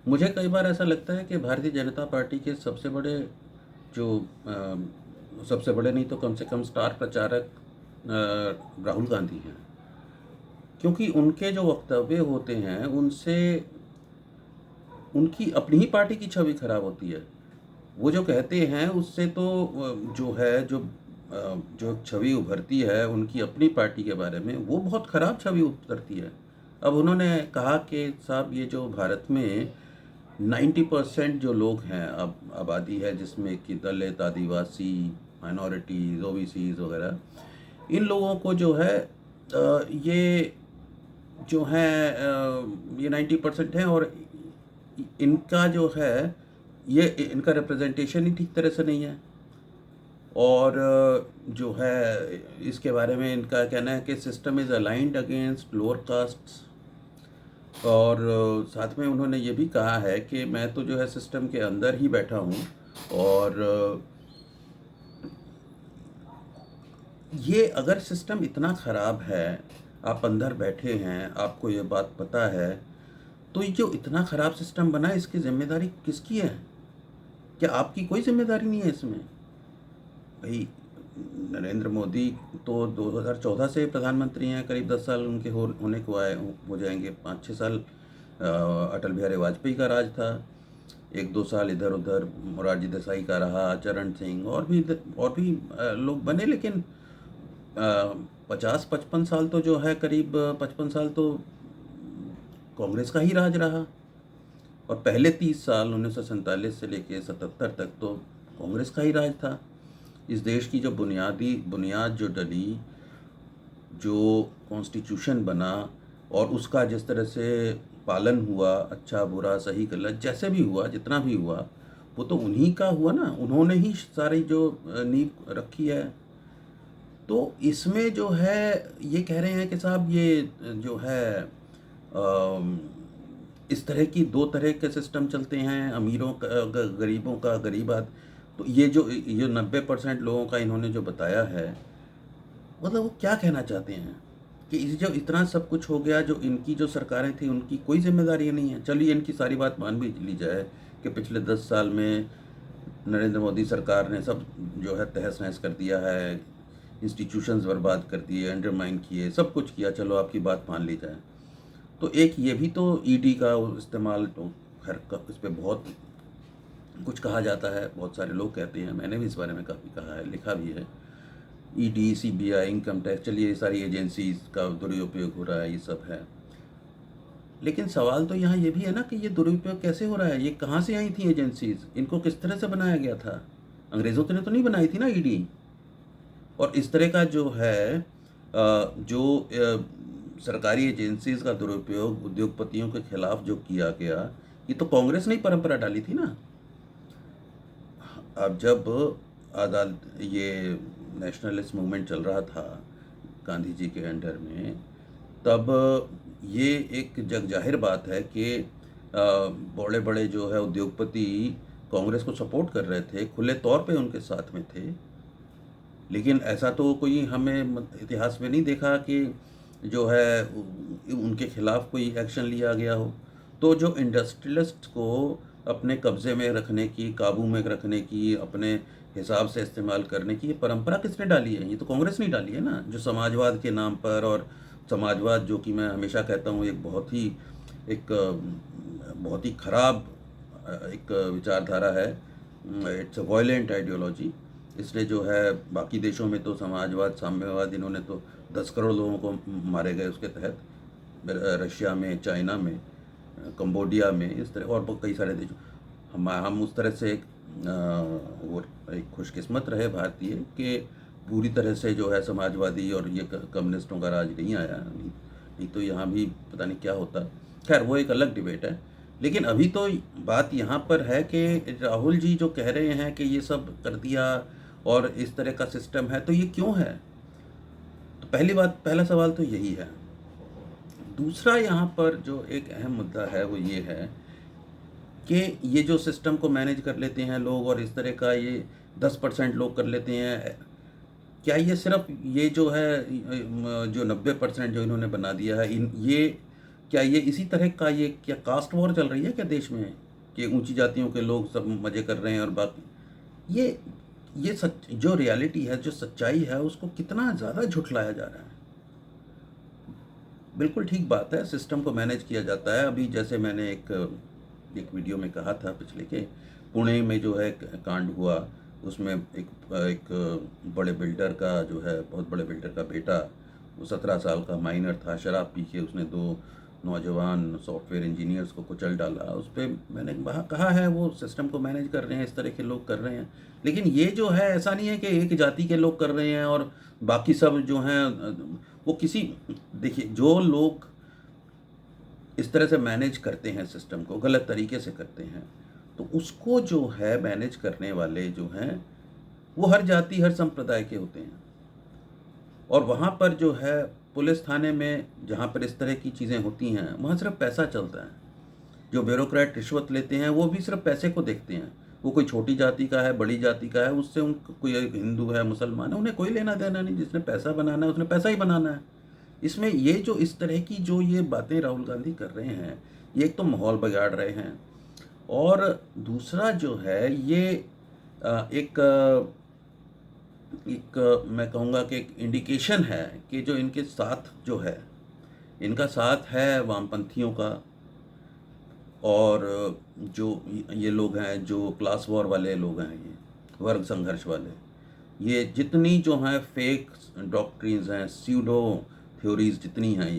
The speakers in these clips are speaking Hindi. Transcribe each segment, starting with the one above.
मुझे कई बार ऐसा लगता है कि भारतीय जनता पार्टी के सबसे बड़े जो सबसे बड़े नहीं तो कम से कम स्टार प्रचारक राहुल गांधी हैं, क्योंकि उनके जो वक्तव्य होते हैं उनसे उनकी अपनी ही पार्टी की छवि खराब होती है। वो जो कहते हैं उससे तो जो है जो छवि उभरती है उनकी अपनी पार्टी के बारे में, वो बहुत खराब छवि उतरती है। अब उन्होंने कहा कि साहब ये जो भारत में 90% जो लोग हैं, अब आबादी है जिसमें कि दलित, आदिवासी, माइनॉरिटीज़, ओबीसीज वगैरह, इन लोगों को जो है ये जो है ये 90% हैं, और इनका जो है ये इनका रिप्रेजेंटेशन ही ठीक तरह से नहीं है। और जो है इसके बारे में इनका कहना है कि system is aligned against lower castes. और साथ में उन्होंने ये भी कहा है कि मैं तो जो है सिस्टम के अंदर ही बैठा हूँ, और ये अगर सिस्टम इतना ख़राब है, आप अंदर बैठे हैं, आपको ये बात पता है, तो ये जो इतना ख़राब सिस्टम बना है इसकी ज़िम्मेदारी किसकी है? क्या आपकी कोई ज़िम्मेदारी नहीं है इसमें? भाई, नरेंद्र मोदी तो 2014 से प्रधानमंत्री हैं, करीब 10 साल उनके होने को हो जाएंगे। 5-6 साल अटल बिहारी वाजपेयी का राज था, 1-2 साल इधर उधर मोरारजी देसाई का रहा, चरण सिंह, और भी लोग बने, लेकिन 50-55 साल तो जो है, करीब 55 साल तो कांग्रेस का ही राज रहा। और पहले 30 साल 1947 से लेके 77 तक तो कांग्रेस का ही राज था। इस देश की जो बुनियाद जो डली, जो कॉन्स्टिट्यूशन बना, और उसका जिस तरह से पालन हुआ, अच्छा बुरा सही गलत जैसे भी हुआ, जितना भी हुआ, वो तो उन्हीं का हुआ ना। उन्होंने ही सारी जो नींव रखी है। तो इसमें जो है ये कह रहे हैं कि साहब ये जो है इस तरह की दो तरह के सिस्टम चलते हैं, अमीरों का, गरीबों का, गरीबात। तो ये 90% लोगों का इन्होंने जो बताया है, मतलब वो क्या कहना चाहते हैं कि जो इतना सब कुछ हो गया, जो इनकी जो सरकारें थी उनकी कोई जिम्मेदारी नहीं है। चलिए इनकी सारी बात मान भी ली जाए कि पिछले 10 साल में नरेंद्र मोदी सरकार ने सब जो है तहस नहस कर दिया है, इंस्टीट्यूशंस बर्बाद कर दिए, अंडरमाइन किए, सब कुछ किया, चलो आपकी बात मान ली जाए। तो एक ये भी तो ईडी का इस्तेमाल, तो खैर इस पर बहुत कुछ कहा जाता है, बहुत सारे लोग कहते हैं, मैंने भी इस बारे में काफ़ी कहा है, लिखा भी है। ईडी, सीबीआई, इनकम टैक्स, चलिए ये सारी एजेंसीज का दुरुपयोग हो रहा है, ये सब है। लेकिन सवाल तो यहाँ ये भी है ना कि ये दुरुपयोग कैसे हो रहा है, ये कहाँ से आई थी एजेंसीज, इनको किस तरह से बनाया गया था? अंग्रेज़ों ने तो नहीं बनाई थी ना ईडी। और इस तरह का जो है सरकारी एजेंसीज का दुरुपयोग उद्योगपतियों के खिलाफ जो किया गया, ये तो कांग्रेस ने ही परंपरा डाली थी ना। अब जब आज़ाद ये नेशनलिस्ट मूवमेंट चल रहा था गांधी जी के अंडर में, तब ये एक जग जाहिर बात है कि बड़े बड़े जो है उद्योगपति कांग्रेस को सपोर्ट कर रहे थे, खुले तौर पे उनके साथ में थे। लेकिन ऐसा तो कोई हमें इतिहास में नहीं देखा कि जो है उनके खिलाफ कोई एक्शन लिया गया हो। तो जो इंडस्ट्रियलिस्ट को अपने कब्ज़े में रखने की, काबू में रखने की, अपने हिसाब से इस्तेमाल करने की ये परंपरा किसने डाली है? ये तो कांग्रेस ने डाली है ना, जो समाजवाद के नाम पर, और समाजवाद जो कि मैं हमेशा कहता हूँ एक बहुत ही खराब एक विचारधारा है। It's a violent ideology. इसने जो है बाकी देशों में तो समाजवाद, साम्यवाद, इन्होंने तो 10 करोड़ लोगों को मारे गए उसके तहत, रशिया में, चाइना में, कंबोडिया में, इस तरह और कई सारे देशों। हम उस तरह से वो एक खुशकिस्मत रहे भारतीय कि पूरी तरह से जो है समाजवादी और ये कम्युनिस्टों का राज नहीं आया, नहीं तो यहाँ भी पता नहीं क्या होता। खैर वो एक अलग डिबेट है। लेकिन अभी तो बात यहाँ पर है कि राहुल जी जो कह रहे हैं कि ये सब कर दिया और इस तरह का सिस्टम है, तो ये क्यों है? तो पहला सवाल तो यही है। दूसरा यहाँ पर जो एक अहम मुद्दा है वो ये है कि ये जो सिस्टम को मैनेज कर लेते हैं लोग, और इस तरह का ये 10% लोग कर लेते हैं, क्या ये सिर्फ ये जो है जो 90% जो इन्होंने बना दिया है, ये क्या ये इसी तरह का ये क्या कास्ट वॉर चल रही है क्या देश में, कि ऊंची जातियों के लोग सब मज़े कर रहे हैं और बाकी ये सच जो रियलिटी है, जो सच्चाई है, उसको कितना ज़्यादा झुठलाया जा रहा है। बिल्कुल ठीक बात है, सिस्टम को मैनेज किया जाता है। अभी जैसे मैंने एक वीडियो में कहा था पिछले के, पुणे में जो है कांड हुआ, उसमें एक बड़े बिल्डर का जो है, बहुत बड़े बिल्डर का बेटा, वो 17 साल का माइनर था, शराब पी के उसने 2 नौजवान सॉफ्टवेयर इंजीनियर्स को कुचल डाला। उस पे मैंने कहा है वो सिस्टम को मैनेज कर रहे हैं, इस तरह के लोग कर रहे हैं। लेकिन ये जो है, ऐसा नहीं है कि एक जाति के लोग कर रहे हैं और बाकी सब जो हैं वो किसी, देखिए जो लोग इस तरह से मैनेज करते हैं सिस्टम को, गलत तरीके से करते हैं, तो उसको जो है मैनेज करने वाले जो हैं वो हर जाति हर संप्रदाय के होते हैं। और वहाँ पर जो है पुलिस थाने में जहाँ पर इस तरह की चीज़ें होती हैं, वहाँ सिर्फ पैसा चलता है। जो ब्यूरोक्रेट रिश्वत लेते हैं वो भी सिर्फ पैसे को देखते हैं। वो कोई छोटी जाति का है, बड़ी जाति का है, उससे उनको, कोई हिंदू है, मुसलमान है, उन्हें कोई लेना देना नहीं। जिसने पैसा बनाना है उसने पैसा ही बनाना है। इसमें ये जो इस तरह की जो ये बातें राहुल गांधी कर रहे हैं, ये एक तो माहौल बिगाड़ रहे हैं, और दूसरा जो है ये एक मैं कहूँगा कि एक इंडिकेशन है कि जो इनके साथ जो है, इनका साथ है वामपंथियों का, और जो ये लोग हैं, जो क्लास वॉर वाले लोग हैं, ये वर्ग संघर्ष वाले, ये जितनी जो हैं फेक डॉक्ट्रिन्स हैं, स्यूडो थ्योरीज जितनी हैं,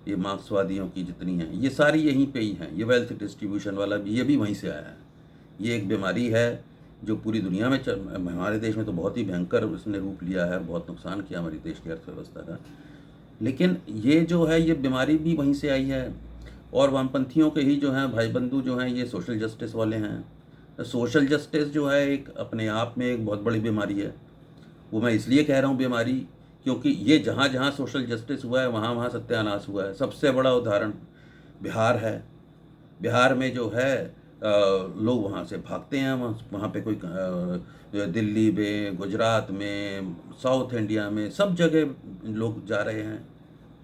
ये मार्क्सवादियों की जितनी हैं, ये सारी यहीं पे ही हैं। ये वेल्थ डिस्ट्रीब्यूशन वाला भी, ये भी वहीं से आया है। ये एक बीमारी है जो पूरी दुनिया में हमारे देश में तो बहुत ही भयंकर इसने रूप लिया है, बहुत नुकसान किया हमारी देश की अर्थव्यवस्था का। लेकिन ये जो है, ये बीमारी भी वहीं से आई है। और वामपंथियों के ही जो हैं भाई बंधु जो हैं, ये सोशल जस्टिस वाले हैं। सोशल जस्टिस जो है एक अपने आप में एक बहुत बड़ी बीमारी है। वो मैं इसलिए कह रहा हूँ बीमारी, क्योंकि ये जहाँ जहाँ सोशल जस्टिस हुआ है, वहाँ वहाँ सत्यानाश हुआ है। सबसे बड़ा उदाहरण बिहार है। बिहार में जो है लोग वहाँ से भागते हैं, वहाँ पे कोई दिल्ली में, गुजरात में, साउथ इंडिया में, सब जगह लोग जा रहे हैं।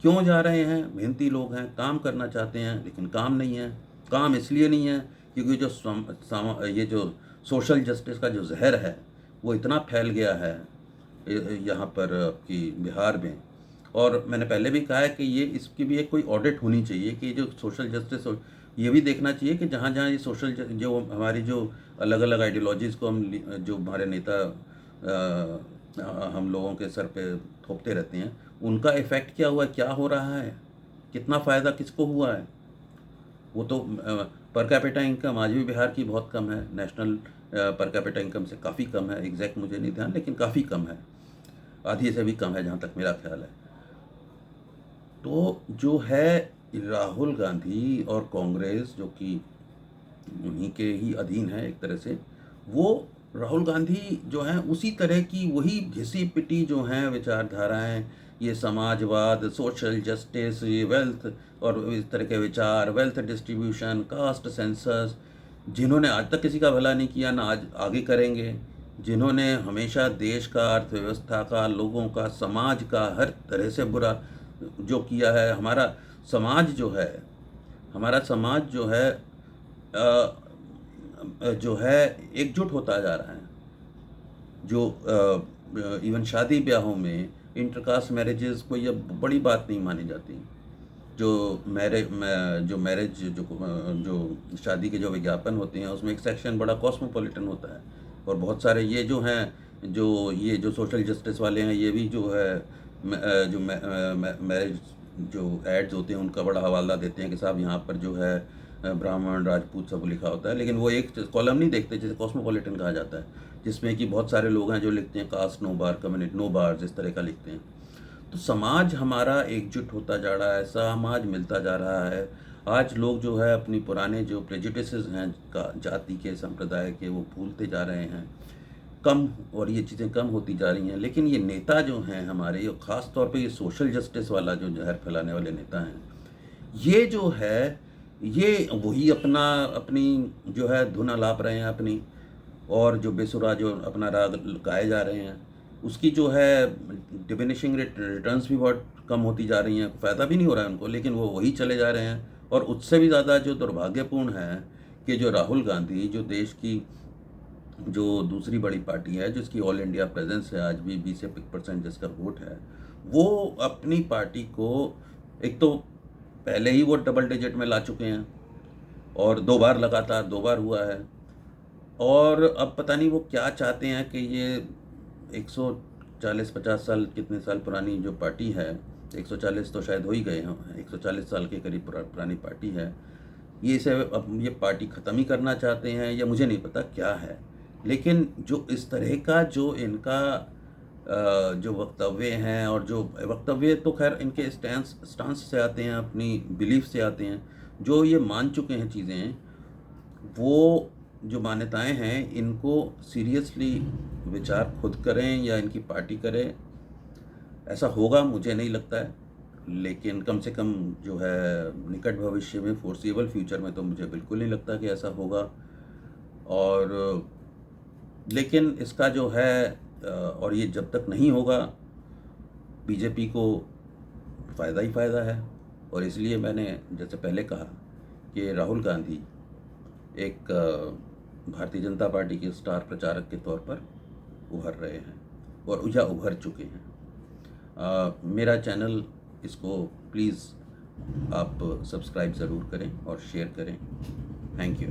क्यों जा रहे हैं? मेहनती लोग हैं, काम करना चाहते हैं, लेकिन काम नहीं है। काम इसलिए नहीं है क्योंकि ये जो सोशल जस्टिस का जो जहर है वो इतना फैल गया है यहाँ पर आपकी बिहार में। और मैंने पहले भी कहा है कि ये इसकी भी एक कोई ऑडिट होनी चाहिए कि जो सोशल जस्टिस, ये भी देखना चाहिए कि जहाँ जहाँ ये सोशल जो हमारी जो अलग अलग आइडियोलॉजीज़ को हम जो हमारे नेता हम लोगों के सर पे थोपते रहते हैं, उनका इफ़ेक्ट क्या हुआ है, क्या हो रहा है, कितना फ़ायदा किसको हुआ है। वो तो पर कैपिटा इनकम आज भी बिहार की बहुत कम है, नेशनल पर कैपिटा इनकम से काफ़ी कम है। एग्जैक्ट मुझे नहीं ध्यान, लेकिन काफ़ी कम है, आधी से भी कम है जहाँ तक मेरा ख्याल है। तो जो है राहुल गांधी और कांग्रेस, जो कि उन्हीं के ही अधीन है एक तरह से, वो राहुल गांधी जो हैं उसी तरह की वही घिसी पिटी जो हैं विचारधाराएं, ये समाजवाद, सोशल जस्टिस, ये वेल्थ और इस तरह के विचार, वेल्थ डिस्ट्रीब्यूशन, कास्ट सेंसस, जिन्होंने आज तक किसी का भला नहीं किया, ना आज आगे करेंगे, जिन्होंने हमेशा देश का, अर्थव्यवस्था का, लोगों का, समाज का हर तरह से बुरा जो किया है। हमारा समाज जो है एकजुट होता जा रहा है। जो इवन शादी ब्याहों में इंटरकास्ट मैरिजेस को ये बड़ी बात नहीं मानी जाती। जो शादी के जो विज्ञापन होते हैं उसमें एक सेक्शन बड़ा कॉस्मोपॉलिटन होता है, और बहुत सारे ये जो हैं जो सोशल जस्टिस वाले हैं, ये भी जो है जो मैरिज जो एड्स होते हैं उनका बड़ा हवाला देते हैं कि साहब यहाँ पर जो है ब्राह्मण, राजपूत सब लिखा होता है, लेकिन वो एक कॉलम नहीं देखते जिसे कॉस्मोपॉलिटन कहा जाता है, जिसमें कि बहुत सारे लोग हैं जो लिखते हैं कास्ट नो बार, कम्युनिटी नो बार, इस तरह का लिखते हैं। तो समाज हमारा एकजुट होता जा रहा है, समाज मिलता जा रहा है। आज लोग जो है अपनी पुराने जो प्रेजुडिसेस हैं का जाति के, संप्रदाय के, वो भूलते जा रहे हैं कम, और ये चीज़ें कम होती जा रही हैं। लेकिन ये नेता जो हैं हमारे, ये ख़ास तौर पे ये सोशल जस्टिस वाला जो जहर फैलाने वाले नेता हैं, ये जो है ये वही अपनी जो है धुन अलाप रहे हैं अपनी, और जो बेसुरा जो अपना राग गाए जा रहे हैं। उसकी जो है डिमिनिशिंग रिटर्न्स भी बहुत कम होती जा रही हैं, फ़ायदा भी नहीं हो रहा है उनको, लेकिन वो वही चले जा रहे हैं। और उससे भी ज़्यादा जो दुर्भाग्यपूर्ण है कि जो राहुल गांधी, जो देश की जो दूसरी बड़ी पार्टी है, जिसकी ऑल इंडिया प्रेजेंस है, आज भी 20 या 25% जिसका वोट है, वो अपनी पार्टी को एक तो पहले ही वो डबल डिजिट में ला चुके हैं और 2 बार लगातार 2 बार हुआ है। और अब पता नहीं वो क्या चाहते हैं कि ये 140-50 साल, कितने साल पुरानी जो पार्टी है, 140 तो शायद हो ही गए हैं, 140 साल के करीब पुरानी पार्टी है, ये इसे अब ये पार्टी ख़त्म ही करना चाहते हैं या मुझे नहीं पता क्या है। लेकिन जो इस तरह का जो इनका जो वक्तव्य हैं, और जो वक्तव्य तो खैर इनके स्टांस से आते हैं, अपनी बिलीफ से आते हैं, जो ये मान चुके हैं चीज़ें, वो जो मान्यताएं हैं, इनको सीरियसली विचार खुद करें या इनकी पार्टी करे। ऐसा होगा मुझे नहीं लगता है, लेकिन कम से कम जो है निकट भविष्य में, फोर्सिबल फ्यूचर में तो मुझे बिल्कुल नहीं लगता कि ऐसा होगा। और लेकिन इसका जो है और ये जब तक नहीं होगा, बीजेपी को फ़ायदा ही फ़ायदा है। और इसलिए मैंने जैसे पहले कहा कि राहुल गांधी एक भारतीय जनता पार्टी के स्टार प्रचारक के तौर पर उभर रहे हैं और या उभर चुके हैं। मेरा चैनल, इसको प्लीज़ आप सब्सक्राइब ज़रूर करें और शेयर करें। Thank you.